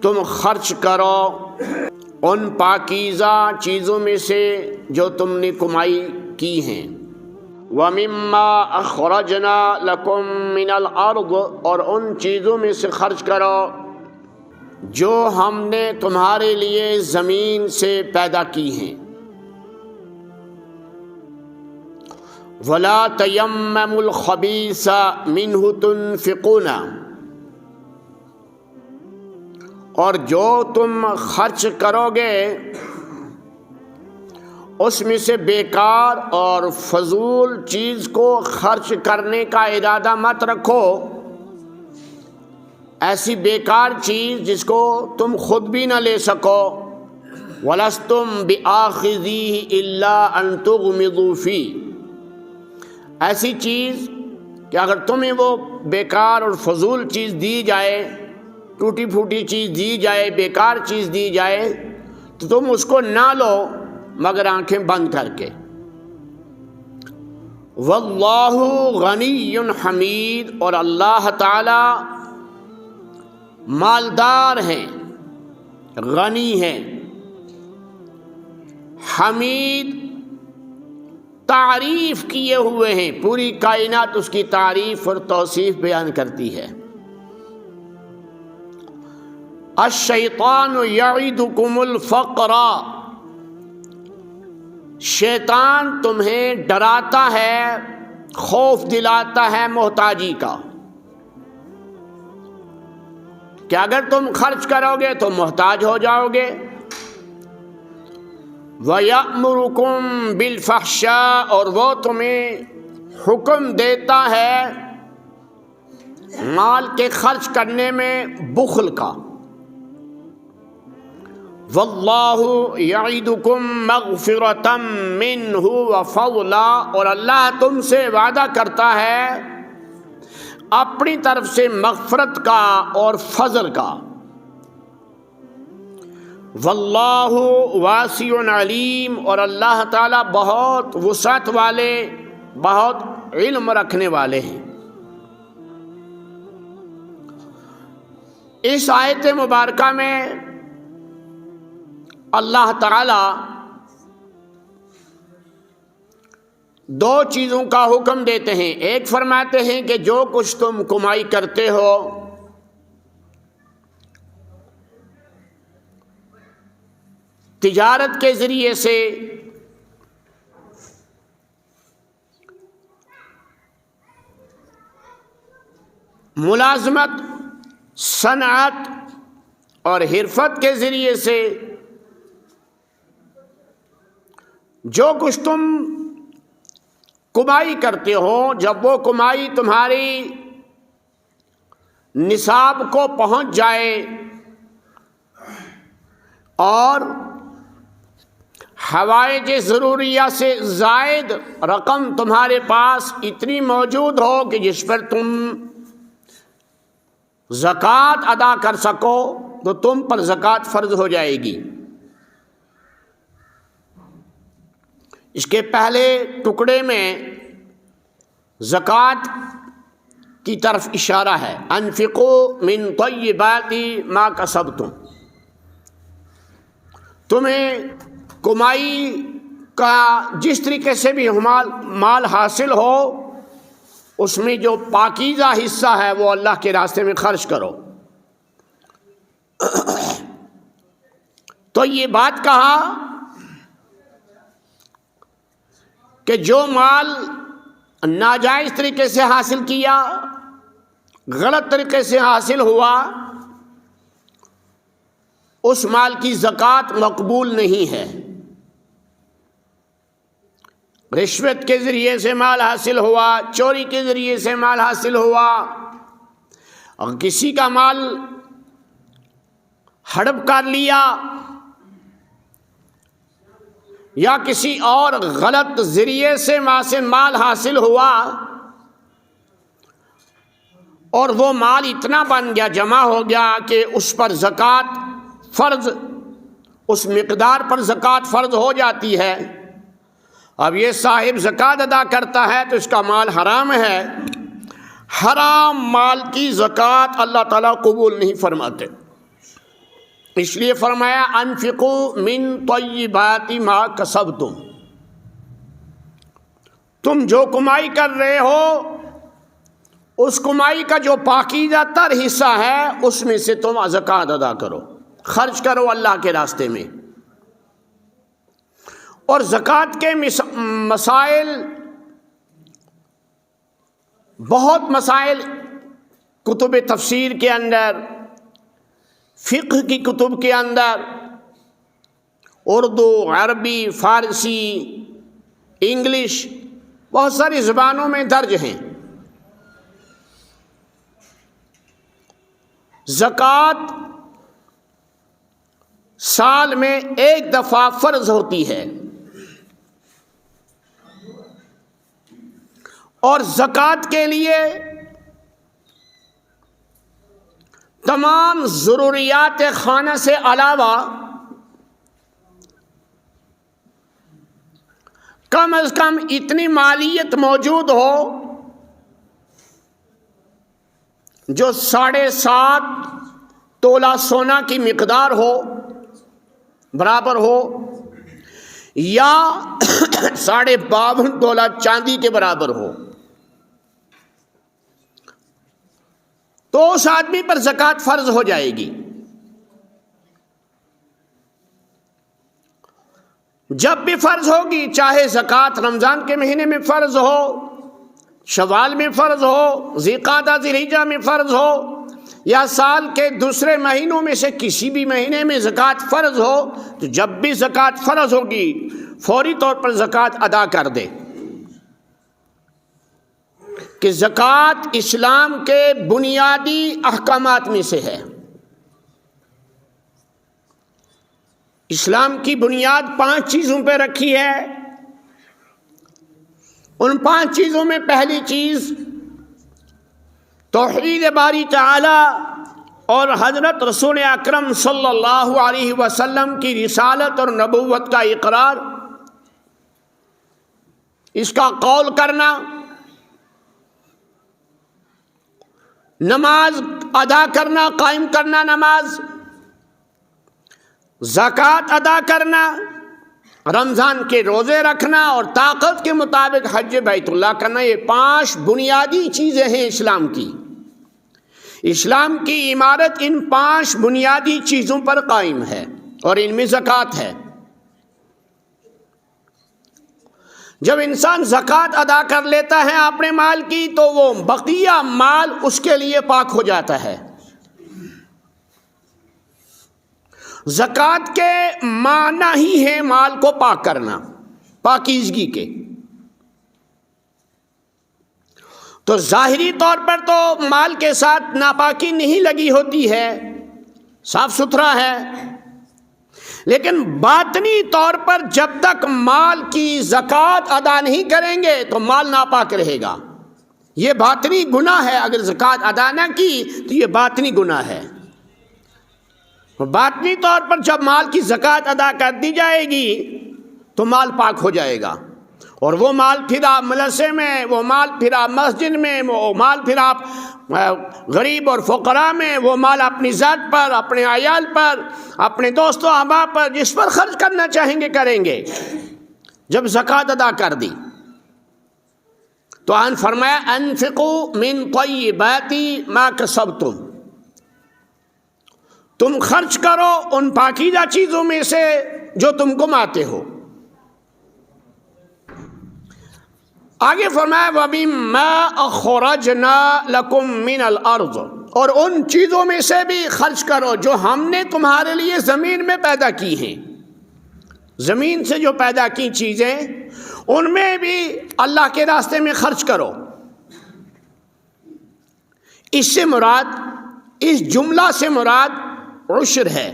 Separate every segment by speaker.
Speaker 1: تم خرچ کرو ان پاکیزہ چیزوں میں سے جو تم نے کمائی کی ہیں۔ وَمِمَّا أَخْرَجْنَا لَكُم مِّنَ الْأَرْضِ، اور ان چیزوں میں سے خرچ کرو جو ہم نے تمہارے لیے زمین سے پیدا کی ہیں۔ وَلَا تَيَمَّمُوا الْخَبِيثَ مِنْهُ تُنْفِقُونَ، اور جو تم خرچ کرو گے اس میں سے بیکار اور فضول چیز کو خرچ کرنے کا ارادہ مت رکھو، ایسی بیکار چیز جس کو تم خود بھی نہ لے سکو۔ وَلَسْتُمْ بِآخِذِيهِ إِلَّا أَن تُغْمِضُوا فِيهِ، ایسی چیز کہ اگر تمہیں وہ بیکار اور فضول چیز دی جائے، ٹوٹی پھوٹی چیز دی جائے، بیکار چیز دی جائے، تو تم اس کو نہ لو مگر آنکھیں بند کر کے۔ واللہ غنی حمید، اور اللہ تعالی مالدار ہیں، غنی ہیں، حمید تعریف کیے ہوئے ہیں، پوری کائنات اس کی تعریف اور توصیف بیان کرتی ہے۔ الشیطان یعدکم الفقر، شیطان تمہیں ڈراتا ہے، خوف دلاتا ہے محتاجی کا، کہ اگر تم خرچ کرو گے تو محتاج ہو جاؤ گے۔ وَيَأْمُرُكُمْ بِالْفَحْشَاءِ، اور وہ تمہیں حکم دیتا ہے مال کے خرچ کرنے میں بخل کا۔ وَاللَّهُ يَعِدُكُمْ مَغْفِرَةً مِّنْهُ وَفَضْلًا، اور اللہ تم سے وعدہ کرتا ہے اپنی طرف سے مغفرت کا اور فضل کا۔ وَاللَّهُ وَاسِعٌ عَلِيمٌ، اور اللہ تعالیٰ بہت وسعت والے، بہت علم رکھنے والے ہیں۔ اس آیت مبارکہ میں اللہ تعالی دو چیزوں کا حکم دیتے ہیں۔ ایک فرماتے ہیں کہ جو کچھ تم کمائی کرتے ہو تجارت کے ذریعے سے، ملازمت، صنعت اور حرفت کے ذریعے سے، جو کچھ تم کمائی کرتے ہو، جب وہ کمائی تمہاری نصاب کو پہنچ جائے اور حوائج ضروریہ سے زائد رقم تمہارے پاس اتنی موجود ہو کہ جس پر تم زکوٰۃ ادا کر سکو، تو تم پر زکوٰۃ فرض ہو جائے گی۔ اس کے پہلے ٹکڑے میں زکوٰۃ کی طرف اشارہ ہے، انفقوا من طیبات ما کسبتم، تمہیں کمائی کا جس طریقے سے بھی مال حاصل ہو، اس میں جو پاکیزہ حصہ ہے وہ اللہ کے راستے میں خرچ کرو۔ تو یہ بات کہا کہ جو مال ناجائز طریقے سے حاصل کیا، غلط طریقے سے حاصل ہوا، اس مال کی زکوٰۃ مقبول نہیں ہے۔ رشوت کے ذریعے سے مال حاصل ہوا، چوری کے ذریعے سے مال حاصل ہوا، اور کسی کا مال ہڑپ کر لیا، یا کسی اور غلط ذریعے سے مال حاصل ہوا، اور وہ مال اتنا بن گیا، جمع ہو گیا کہ اس پر زکوٰۃ فرض، اس مقدار پر زکوٰۃ فرض ہو جاتی ہے۔ اب یہ صاحب زکوٰۃ ادا کرتا ہے تو اس کا مال حرام ہے، حرام مال کی زکوٰۃ اللہ تعالیٰ قبول نہیں فرماتے۔ اس لیے فرمایا انفقوا من طیبات ما کسبتم، تم جو کمائی کر رہے ہو اس کمائی کا جو پاکیزہ تر حصہ ہے اس میں سے تم زکوٰۃ ادا کرو، خرچ کرو اللہ کے راستے میں۔ اور زکوٰۃ کے مسائل، بہت مسائل کتب تفسیر کے اندر، فقہ کی کتب کے اندر، اردو، عربی، فارسی، انگلش، بہت ساری زبانوں میں درج ہیں۔ زکوٰۃ سال میں ایک دفعہ فرض ہوتی ہے، اور زکوٰۃ کے لیے تمام ضروریات خانہ سے علاوہ کم از کم اتنی مالیت موجود ہو جو 7.5 تولہ سونا کی مقدار ہو، برابر ہو، یا 52.5 تولہ چاندی کے برابر ہو، تو اس آدمی پر زکوٰۃ فرض ہو جائے گی۔ جب بھی فرض ہوگی، چاہے زکوٰۃ رمضان کے مہینے میں فرض ہو، شوال میں فرض ہو، ذی قعدہ ذی الحجہ میں فرض ہو، یا سال کے دوسرے مہینوں میں سے کسی بھی مہینے میں زکوٰۃ فرض ہو، تو جب بھی زکوٰۃ فرض ہوگی فوری طور پر زکوٰۃ ادا کر دے۔ کہ زکوٰۃ اسلام کے بنیادی احکامات میں سے ہے۔ اسلام کی بنیاد 5 چیزوں پہ رکھی ہے۔ ان 5 چیزوں میں پہلی چیز توحید باری تعالی اور حضرت رسول اکرم صلی اللہ علیہ وسلم کی رسالت اور نبوت کا اقرار، اس کا قول کرنا، نماز ادا کرنا، قائم کرنا نماز، زکوٰۃ ادا کرنا، رمضان کے روزے رکھنا، اور طاقت کے مطابق حج بیت اللہ کرنا۔ یہ 5 بنیادی چیزیں ہیں اسلام کی۔ اسلام کی عمارت ان 5 بنیادی چیزوں پر قائم ہے، اور ان میں زکوٰۃ ہے۔ جب انسان زکوٰۃ ادا کر لیتا ہے اپنے مال کی، تو وہ بقیہ مال اس کے لیے پاک ہو جاتا ہے۔ زکوٰۃ کے معنی ہی ہے مال کو پاک کرنا، پاکیزگی کے۔ تو ظاہری طور پر تو مال کے ساتھ ناپاکی نہیں لگی ہوتی ہے، صاف ستھرا ہے، لیکن باطنی طور پر جب تک مال کی زکوٰۃ ادا نہیں کریں گے تو مال ناپاک رہے گا۔ یہ باطنی گناہ ہے۔ اگر زکوٰۃ ادا نہ کی تو یہ باطنی گناہ ہے۔ باطنی طور پر جب مال کی زکوٰۃ ادا کر دی جائے گی تو مال پاک ہو جائے گا، اور وہ مال پھر آپ مدرسے میں، وہ مال پھر آپ مسجد میں، وہ مال پھر آپ غریب اور فقراء میں، وہ مال اپنی ذات پر، اپنے عیال پر، اپنے دوست و احباب پر، جس پر خرچ کرنا چاہیں گے کریں گے۔ جب زکوٰۃ ادا کر دی تو ان فرمایا انفقوا من طیبات ما کسبتم، تم خرچ کرو ان پاکیزہ چیزوں میں سے جو تم کماتے ہو۔ آگے فرمایا وَمِمَّا أَخْرَجْنَا لَكُم مِّنَ الْأَرْضِ، اور ان چیزوں میں سے بھی خرچ کرو جو ہم نے تمہارے لیے زمین میں پیدا کی ہیں۔ زمین سے جو پیدا کی چیزیں ان میں بھی اللہ کے راستے میں خرچ کرو۔ اس سے مراد، اس جملہ سے مراد عشر ہے،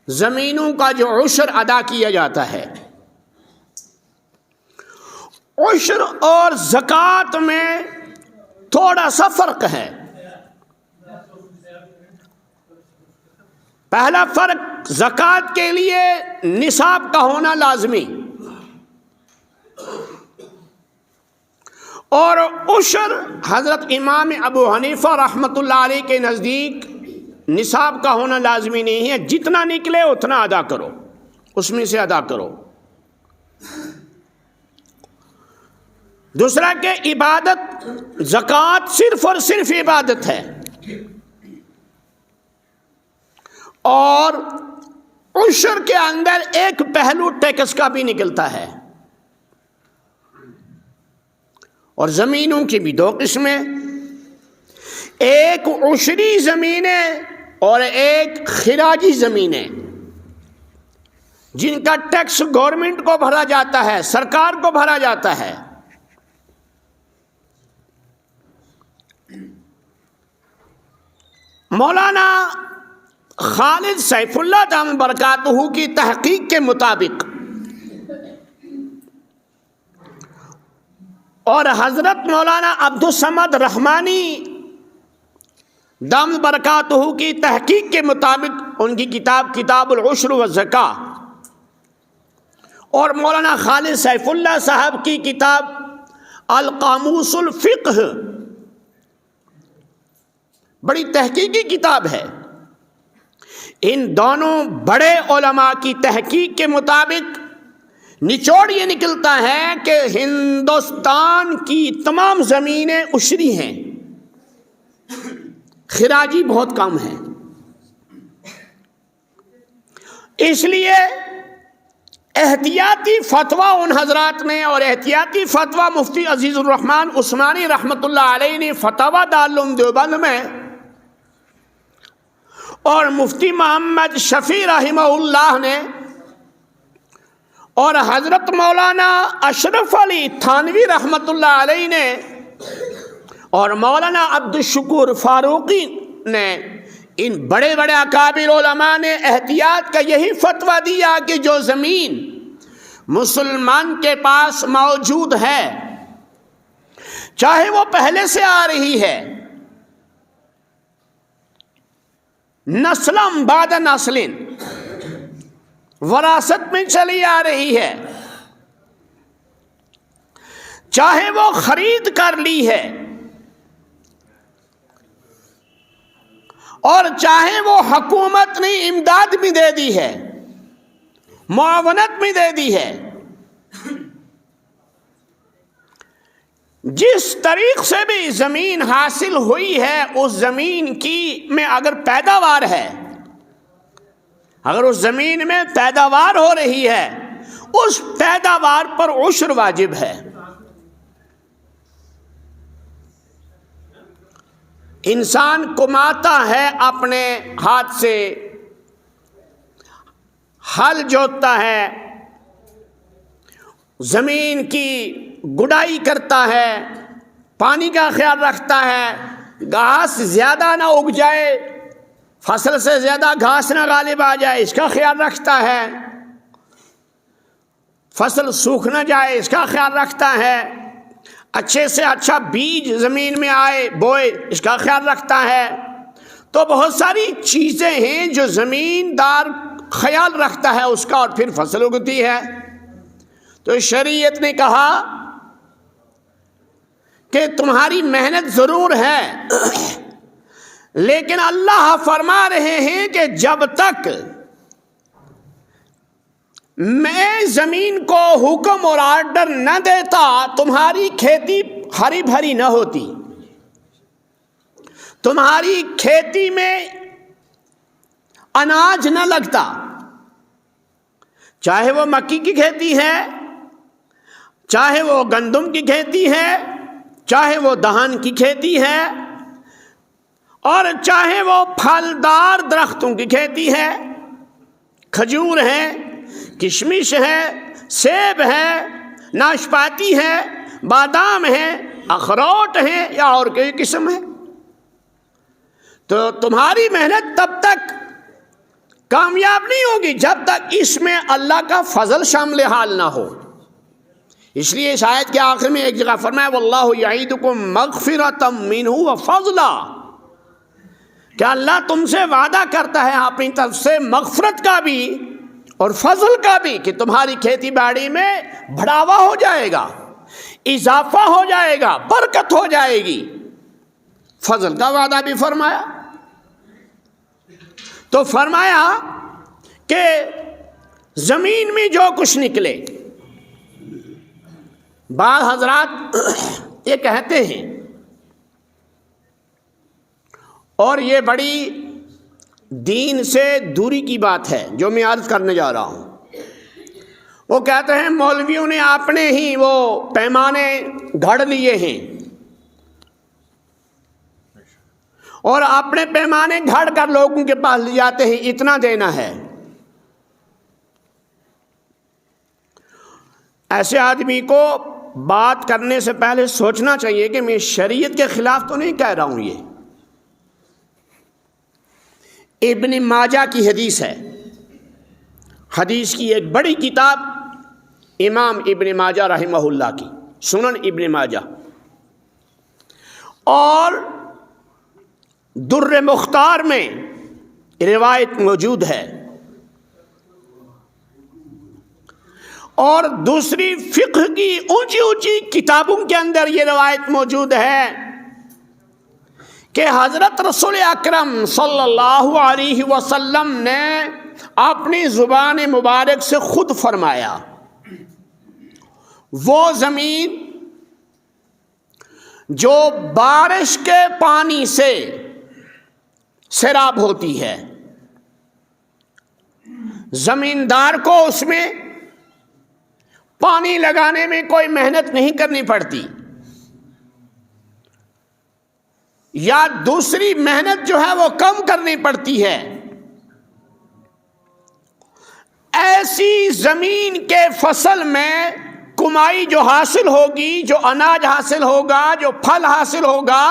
Speaker 1: زمینوں کا جو عشر ادا کیا جاتا ہے۔ عشر اور زکوٰۃ میں تھوڑا سا فرق ہے۔ پہلا فرق، زکوٰۃ کے لیے نصاب کا ہونا لازمی، اور عشر حضرت امام ابو حنیفہ رحمۃ اللہ علیہ کے نزدیک نصاب کا ہونا لازمی نہیں ہے، جتنا نکلے اتنا ادا کرو، اس میں سے ادا کرو۔ دوسرا کہ عبادت، زکوٰۃ صرف اور صرف عبادت ہے، اور عشر کے اندر ایک پہلو ٹیکس کا بھی نکلتا ہے، اور زمینوں کی بھی دو قسمیں، ایک عشری زمینیں اور ایک خراجی زمینیں، جن کا ٹیکس گورنمنٹ کو بھرا جاتا ہے، سرکار کو بھرا جاتا ہے۔ مولانا خالد سیف اللہ دامت برکاتہ کی تحقیق کے مطابق اور حضرت مولانا عبدالصمد رحمانی دامت برکاتہ کی تحقیق کے مطابق، ان کی کتاب العشر والزکاة، اور مولانا خالد سیف اللہ صاحب کی کتاب القاموس الفقہ، بڑی تحقیقی کتاب ہے، ان دونوں بڑے علماء کی تحقیق کے مطابق نچوڑ یہ نکلتا ہے کہ ہندوستان کی تمام زمینیں عشری ہیں، خراجی بہت کم ہے۔ اس لیے احتیاطی فتویٰ ان حضرات نے، اور احتیاطی فتویٰ مفتی عزیز الرحمن عثمانی رحمۃ اللہ علیہ نے فتاوی دارالعلوم دیوبند میں، اور مفتی محمد شفیع رحمہ اللہ نے، اور حضرت مولانا اشرف علی تھانوی رحمۃ اللہ علیہ نے، اور مولانا عبدالشکور فاروقی نے، ان بڑے بڑے اکابر علماء نے احتیاط کا یہی فتویٰ دیا کہ جو زمین مسلمان کے پاس موجود ہے، چاہے وہ پہلے سے آ رہی ہے، نسلم بعد نسل، وراثت میں چلی آ رہی ہے، چاہے وہ خرید کر لی ہے، اور چاہے وہ حکومت نے امداد بھی دے دی ہے، معاونت بھی دے دی ہے، جس طریق سے بھی زمین حاصل ہوئی ہے، اس زمین کی میں اگر پیداوار ہے، اگر اس زمین میں پیداوار ہو رہی ہے، اس پیداوار پر عشر واجب ہے۔ انسان کماتا ہے اپنے ہاتھ سے، ہل جوتتا ہے، زمین کی گڈائی کرتا ہے، پانی کا خیال رکھتا ہے، گھاس زیادہ نہ اگ جائے، فصل سے زیادہ گھاس نہ غالب آ جائے، اس کا خیال رکھتا ہے، فصل سوکھ نہ جائے، اس کا خیال رکھتا ہے، اچھے سے اچھا بیج زمین میں آئے، بوئے، اس کا خیال رکھتا ہے۔ تو بہت ساری چیزیں ہیں جو زمیندار خیال رکھتا ہے اس کا، اور پھر فصل اگتی ہے۔ تو شریعت نے کہا کہ تمہاری محنت ضرور ہے، لیکن اللہ فرما رہے ہیں کہ جب تک میں زمین کو حکم اور آرڈر نہ دیتا، تمہاری کھیتی ہری بھری نہ ہوتی، تمہاری کھیتی میں اناج نہ لگتا، چاہے وہ مکی کی کھیتی ہے، چاہے وہ گندم کی کھیتی ہے، چاہے وہ دہن کی کھیتی ہے، اور چاہے وہ پھلدار درختوں کی کھیتی ہے، کھجور ہے، کشمش ہے، سیب ہے، ناشپاتی ہے، بادام ہے، اخروٹ ہے، یا اور کوئی قسم ہے۔ تو تمہاری محنت تب تک کامیاب نہیں ہوگی جب تک اس میں اللہ کا فضل شامل حال نہ ہو۔ اس لیے اس آیت کے آخر میں ایک جگہ فرمایا واللہ یعیدکم مغفرۃ منہ وفضلا، کہ اللہ تم سے وعدہ کرتا ہے اپنی طرف سے مغفرت کا بھی اور فضل کا بھی، کہ تمہاری کھیتی باڑی میں بڑھاوا ہو جائے گا، اضافہ ہو جائے گا، برکت ہو جائے گی، فضل کا وعدہ بھی فرمایا۔ تو فرمایا کہ زمین میں جو کچھ نکلے، بعض حضرات یہ کہتے ہیں، اور یہ بڑی دین سے دوری کی بات ہے جو میں عرض کرنے جا رہا ہوں، وہ کہتے ہیں مولویوں نے اپنے ہی وہ پیمانے گھڑ لیے ہیں اور اپنے پیمانے گھڑ کر لوگوں کے پاس لے جاتے ہیں، اتنا دینا ہے۔ ایسے آدمی کو بات کرنے سے پہلے سوچنا چاہیے کہ میں شریعت کے خلاف تو نہیں کہہ رہا ہوں۔ یہ ابن ماجہ کی حدیث ہے، حدیث کی ایک بڑی کتاب امام ابن ماجہ رحمہ اللہ کی، سنن ابن ماجہ، اور در مختار میں روایت موجود ہے، اور دوسری فقہ کی اونچی اونچی کتابوں کے اندر یہ روایت موجود ہے کہ حضرت رسول اکرم صلی اللہ علیہ وسلم نے اپنی زبان مبارک سے خود فرمایا، وہ زمین جو بارش کے پانی سے سیراب ہوتی ہے، زمیندار کو اس میں پانی لگانے میں کوئی محنت نہیں کرنی پڑتی، یا دوسری محنت جو ہے وہ کم کرنی پڑتی ہے، ایسی زمین کے فصل میں کمائی جو حاصل ہوگی، جو اناج حاصل ہوگا، جو پھل حاصل ہوگا،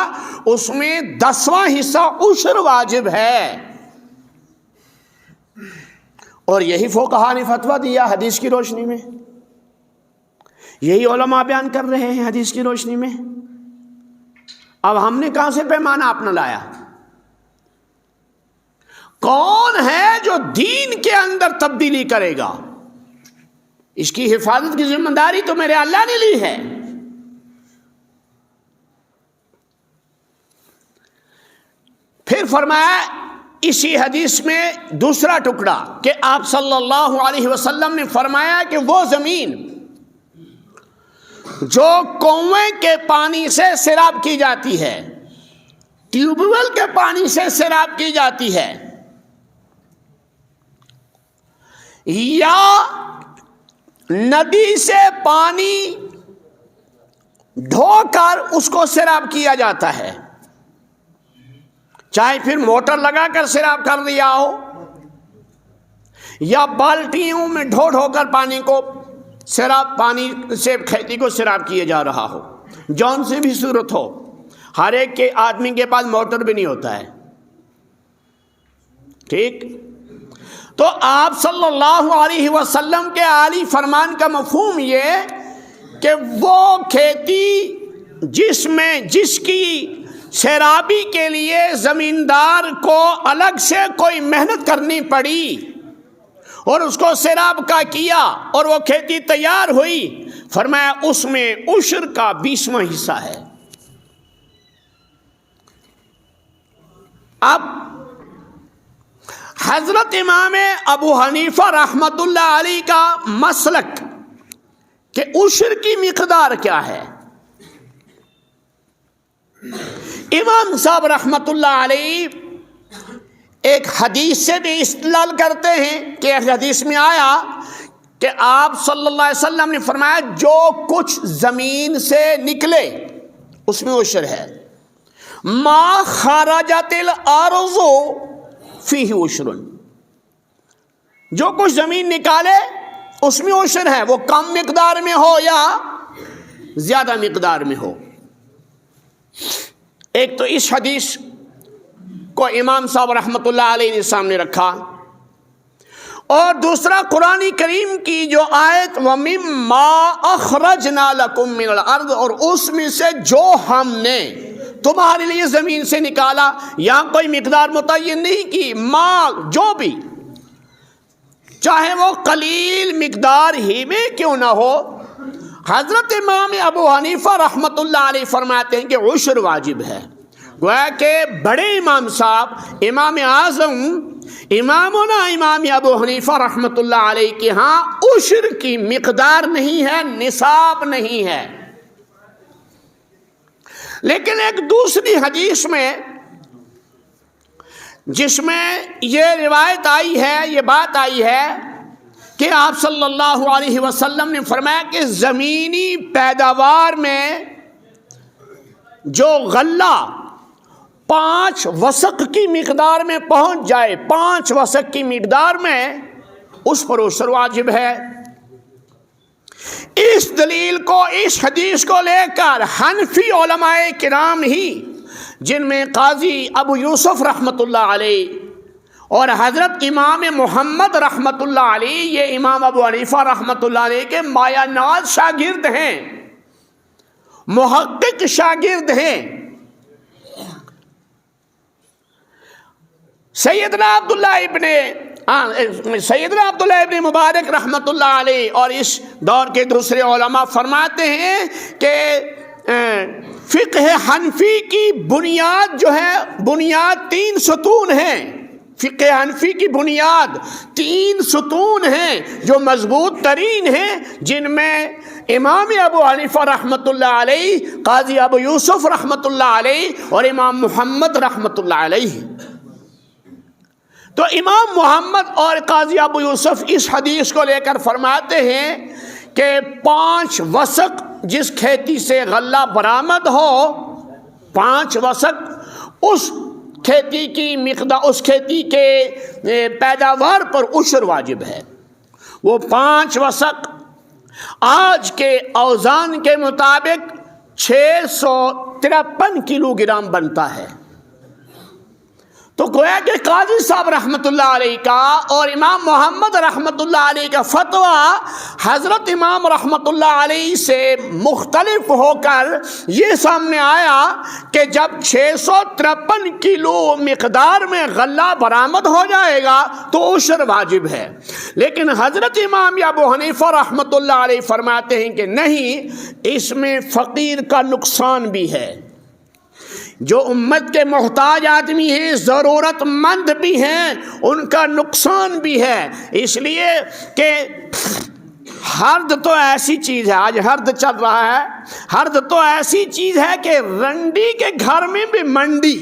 Speaker 1: اس میں 10واں حصہ عشر واجب ہے۔ اور یہی فقہاء نے فتویٰ دیا حدیث کی روشنی میں، یہی علماء بیان کر رہے ہیں حدیث کی روشنی میں۔ اب ہم نے کہاں سے پیمانہ اپنا لایا؟ کون ہے جو دین کے اندر تبدیلی کرے گا؟ اس کی حفاظت کی ذمہ داری تو میرے اللہ نے لی ہے۔ پھر فرمایا اسی حدیث میں دوسرا ٹکڑا کہ آپ صلی اللہ علیہ وسلم نے فرمایا کہ وہ زمین جو کنویں کے پانی سے سیراب کی جاتی ہے، ٹیوب ویل کے پانی سے سیراب کی جاتی ہے، یا ندی سے پانی ڈھو کر اس کو سیراب کیا جاتا ہے، چاہے پھر موٹر لگا کر سیراب کر دیا ہو، یا بالٹیوں میں ڈھو ڈھو کر پانی کو سیراب، پانی سے کھیتی کو سیراب کیا جا رہا ہو، جون سے بھی صورت ہو۔ ہر ایک کے آدمی کے پاس موٹر بھی نہیں ہوتا ہے، ٹھیک؟ تو آپ صلی اللہ علیہ وسلم کے عالی فرمان کا مفہوم یہ کہ وہ کھیتی جس کی سیرابی کے لیے زمیندار کو الگ سے کوئی محنت کرنی پڑی اور اس کو سیراب کا کیا اور وہ کھیتی تیار ہوئی، فرمایا اس میں عشر کا 20واں حصہ ہے۔ اب حضرت امام ابو حنیفہ رحمت اللہ علیہ کا مسلک کہ عشر کی مقدار کیا ہے، امام صاحب رحمت اللہ علیہ ایک حدیث سے بھی استدلال کرتے ہیں کہ ایک حدیث میں آیا کہ آپ صلی اللہ علیہ وسلم نے فرمایا جو کچھ زمین سے نکلے اس میں عشر ہے، ما خرجت الارض فیہ عشر، جو کچھ زمین نکالے اس میں عشر ہے، وہ کم مقدار میں ہو یا زیادہ مقدار میں ہو۔ ایک تو اس حدیث کو امام صاحب رحمت اللہ علیہ نے سامنے رکھا، اور دوسرا قرآن کریم کی جو آیت وَمِمَّا أَخْرَجْنَا لَكُم مِّنَ الْأَرْضِ، اور اس میں سے جو ہم نے تمہارے لیے زمین سے نکالا، یہاں کوئی مقدار متعین نہیں کی، ما جو بھی، چاہے وہ قلیل مقدار ہی میں کیوں نہ ہو۔ حضرت امام ابو حنیفہ رحمت اللہ علیہ فرماتے ہیں کہ عشر واجب ہے، گویا کہ بڑے امام صاحب امام اعظم امامنا امام ابو حنیفہ رحمۃ اللہ علیہ کے ہاں عشر کی مقدار نہیں ہے، نصاب نہیں ہے۔ لیکن ایک دوسری حدیث میں جس میں یہ روایت آئی ہے، یہ بات آئی ہے کہ آپ صلی اللہ علیہ وسلم نے فرمایا کہ زمینی پیداوار میں جو غلہ 5 وسق کی مقدار میں پہنچ جائے، 5 وسق کی مقدار میں، اس پر عشر واجب ہے۔ اس دلیل کو، اس حدیث کو لے کر حنفی علماء کرام ہی، جن میں قاضی ابو یوسف رحمۃ اللہ علیہ اور حضرت امام محمد رحمۃ اللہ علیہ، یہ امام ابو حنیفہ رحمۃ اللہ علیہ کے مایہ ناز شاگرد ہیں، محقق شاگرد ہیں۔ سیدنا عبداللہ ابن مبارک رحمۃ اللہ علیہ اور اس دور کے دوسرے علماء فرماتے ہیں کہ فقہ حنفی کی بنیاد جو ہے، بنیاد 3 ستون ہیں۔ فقہ حنفی کی بنیاد 3 ستون ہیں جو مضبوط ترین ہیں، جن میں امام ابو حنیفہ رحمۃ اللہ علیہ، قاضی ابو یوسف رحمۃ اللہ علیہ اور امام محمد رحمۃ اللہ علیہ۔ تو امام محمد اور قاضی ابو یوسف اس حدیث کو لے کر فرماتے ہیں کہ 5 وسق جس کھیتی سے غلہ برآمد ہو، 5 وسق اس کھیتی کی مقدار، اس کھیتی کے پیداوار پر عشر واجب ہے۔ وہ 5 وسق آج کے اوزان کے مطابق 653 کلو گرام بنتا ہے۔ تو گویا کہ قاضی صاحب رحمۃ اللہ علیہ کا اور امام محمد رحمۃ اللہ علیہ کا فتویٰ حضرت امام رحمۃ اللہ علیہ سے مختلف ہو کر یہ سامنے آیا کہ جب 653 کلو مقدار میں غلہ برآمد ہو جائے گا تو عشر واجب ہے۔ لیکن حضرت امام ابو حنیفہ رحمۃ اللہ علیہ فرماتے ہیں کہ نہیں، اس میں فقیر کا نقصان بھی ہے، جو امت کے محتاج آدمی ہیں، ضرورت مند بھی ہیں، ان کا نقصان بھی ہے۔ اس لیے کہ حرد تو ایسی چیز ہے، آج حرد چل رہا ہے، حرد تو ایسی چیز ہے کہ رنڈی کے گھر میں بھی منڈی،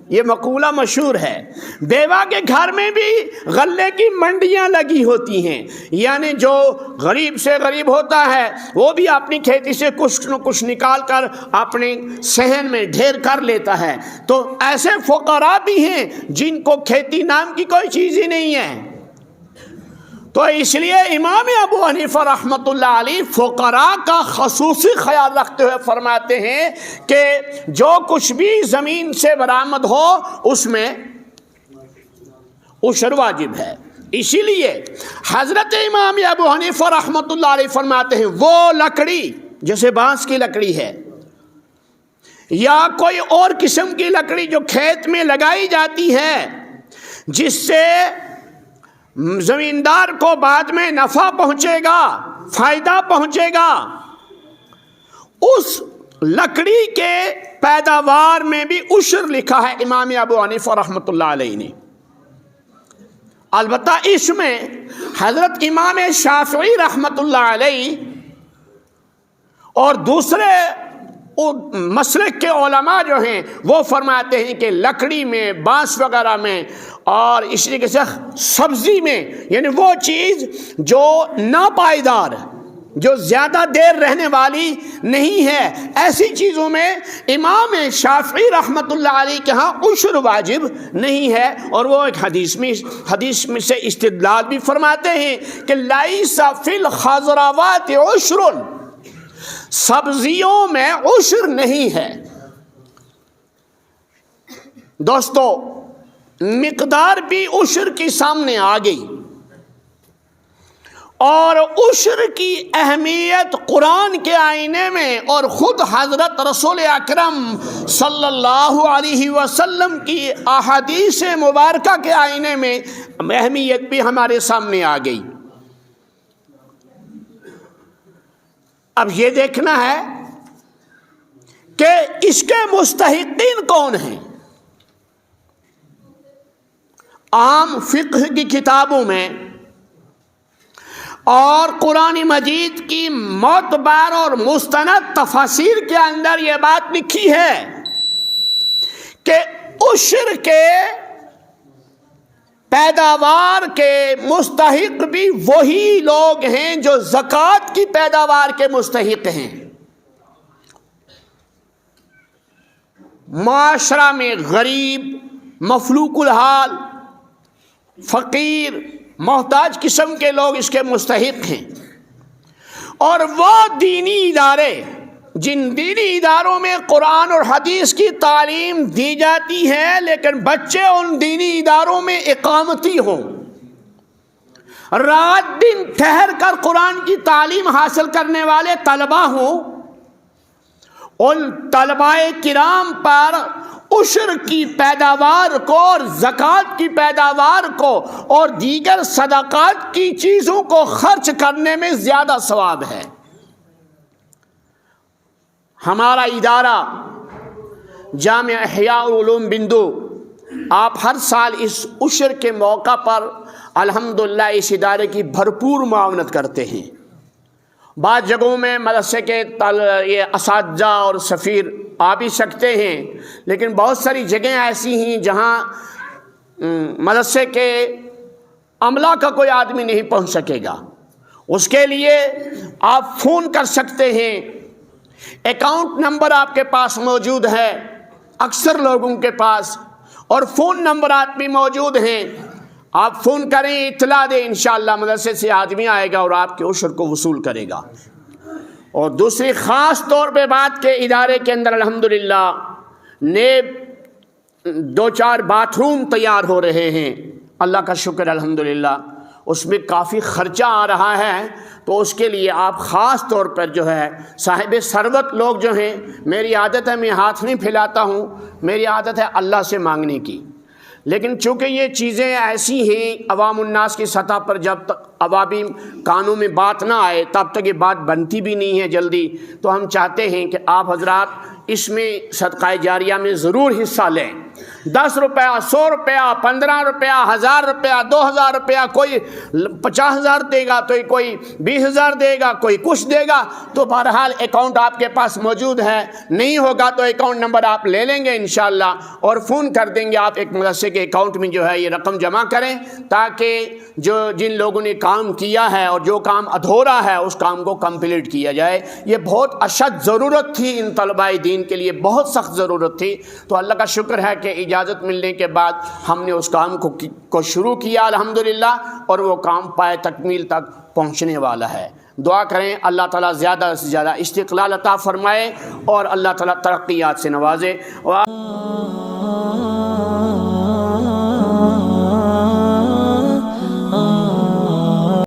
Speaker 1: یہ مقولہ مشہور ہے، بیوہ کے گھر میں بھی غلے کی منڈیاں لگی ہوتی ہیں، یعنی جو غریب سے غریب ہوتا ہے وہ بھی اپنی کھیتی سے کچھ نہ کچھ نکال کر اپنے صحن میں ڈھیر کر لیتا ہے۔ تو ایسے فقراء بھی ہیں جن کو کھیتی نام کی کوئی چیز ہی نہیں ہے۔ تو اس لیے امام ابو حنیفہ رحمۃ اللہ علیہ فقراء کا خصوصی خیال رکھتے ہوئے فرماتے ہیں کہ جو کچھ بھی زمین سے برآمد ہو اس میں عشر واجب ہے۔ اسی لیے حضرت امام ابو حنیفہ رحمۃ اللہ علیہ فرماتے ہیں وہ لکڑی جیسے بانس کی لکڑی ہے یا کوئی اور قسم کی لکڑی جو کھیت میں لگائی جاتی ہے، جس سے زمیندار کو بعد میں نفع پہنچے گا، فائدہ پہنچے گا، اس لکڑی کے پیداوار میں بھی عشر لکھا ہے امام ابو حنیفہ رحمۃ اللہ علیہ نے۔ البتہ اس میں حضرت امام شافعی رحمۃ اللہ علیہ اور دوسرے مسلک کے علماء جو ہیں وہ فرماتے ہیں کہ لکڑی میں، بانس وغیرہ میں اور اس طریقے سے سبزی میں، یعنی وہ چیز جو ناپائیدار، جو زیادہ دیر رہنے والی نہیں ہے، ایسی چیزوں میں امام شافعی رحمۃ اللہ علیہ کے ہاں عشر واجب نہیں ہے۔ اور وہ ایک حدیث میں سے استدلال بھی فرماتے ہیں کہ لیس فی الخضروات عشر، سبزیوں میں عشر نہیں ہے۔ دوستو، مقدار بھی عشر کی سامنے آ گئی، اور عشر کی اہمیت قرآن کے آئینے میں اور خود حضرت رسول اکرم صلی اللہ علیہ وسلم کی احادیث مبارکہ کے آئینے میں اہمیت بھی ہمارے سامنے آ گئی۔ اب یہ دیکھنا ہے کہ اس کے مستحقین کون ہیں۔ عام فقہ کی کتابوں میں اور قرآن مجید کی معتبر اور مستند تفاسیر کے اندر یہ بات لکھی ہے کہ عشر کے پیداوار کے مستحق بھی وہی لوگ ہیں جو زکوٰۃ کی پیداوار کے مستحق ہیں۔ معاشرہ میں غریب، مفلوق الحال، فقیر، محتاج قسم کے لوگ اس کے مستحق ہیں، اور وہ دینی ادارے جن دینی اداروں میں قرآن اور حدیث کی تعلیم دی جاتی ہے لیکن بچے ان دینی اداروں میں اقامتی ہوں، رات دن ٹھہر کر قرآن کی تعلیم حاصل کرنے والے طلبہ ہوں، ان طلباء کرام پر عشر کی پیداوار کو اور زکوٰۃ کی پیداوار کو اور دیگر صدقات کی چیزوں کو خرچ کرنے میں زیادہ ثواب ہے۔ ہمارا ادارہ جامعہ احیاء العلوم بندو، آپ ہر سال اس عشر کے موقع پر الحمدللہ اس ادارے کی بھرپور معاونت کرتے ہیں۔ بعض جگہوں میں مدرسے کے یہ اساتذہ اور سفیر آ بھی سکتے ہیں، لیکن بہت ساری جگہیں ایسی ہیں جہاں مدرسے کے عملہ کا کوئی آدمی نہیں پہنچ سکے گا۔ اس کے لیے آپ فون کر سکتے ہیں، اکاؤنٹ نمبر آپ کے پاس موجود ہے، اکثر لوگوں کے پاس، اور فون نمبرات بھی موجود ہیں۔ آپ فون کریں، اطلاع دیں، انشاءاللہ مدرسے سے آدمی آئے گا اور آپ کے عشر کو وصول کرے گا۔ اور دوسری خاص طور پہ بات کے ادارے کے اندر الحمدللہ نیب 2-4 باتھ روم تیار ہو رہے ہیں، اللہ کا شکر الحمدللہ، اس میں کافی خرچہ آ رہا ہے، تو اس کے لیے آپ خاص طور پر جو ہے صاحب ثروت لوگ جو ہیں، میری عادت ہے میں ہاتھ نہیں پھیلاتا ہوں، میری عادت ہے اللہ سے مانگنے کی، لیکن چونکہ یہ چیزیں ایسی ہیں عوام الناس کی سطح پر جب تک عوامی کانوں میں بات نہ آئے تب تک یہ بات بنتی بھی نہیں ہے جلدی، تو ہم چاہتے ہیں کہ آپ حضرات اس میں صدقہ جاریہ میں ضرور حصہ لیں۔ 10 روپیہ، 100 روپیہ، 15 روپیہ، 1000 روپیہ، 2000 روپیہ، کوئی 50,000 دے گا تو کوئی 20,000 دے گا، کوئی کچھ دے گا، تو بہرحال اکاؤنٹ آپ کے پاس موجود ہے، نہیں ہوگا تو اکاؤنٹ نمبر آپ لے لیں گے انشاءاللہ اور فون کر دیں گے، آپ ایک مدرسے کے اکاؤنٹ میں جو ہے یہ رقم جمع کریں، تاکہ جن لوگوں نے کام کیا ہے اور جو کام ادھورا ہے اس کام کو کمپلیٹ کیا جائے۔ یہ بہت اشد ضرورت تھی ان طلباء دین کے لیے، بہت سخت ضرورت تھی، تو اللہ کا شکر ہے کہ اجازت ملنے کے بعد ہم نے اس کام کو شروع کیا الحمدللہ، اور وہ کام پائے تکمیل تک پہنچنے والا ہے۔ دعا کریں اللہ تعالیٰ زیادہ سے زیادہ استقلال عطا فرمائے اور اللہ تعالیٰ ترقیات سے نوازے۔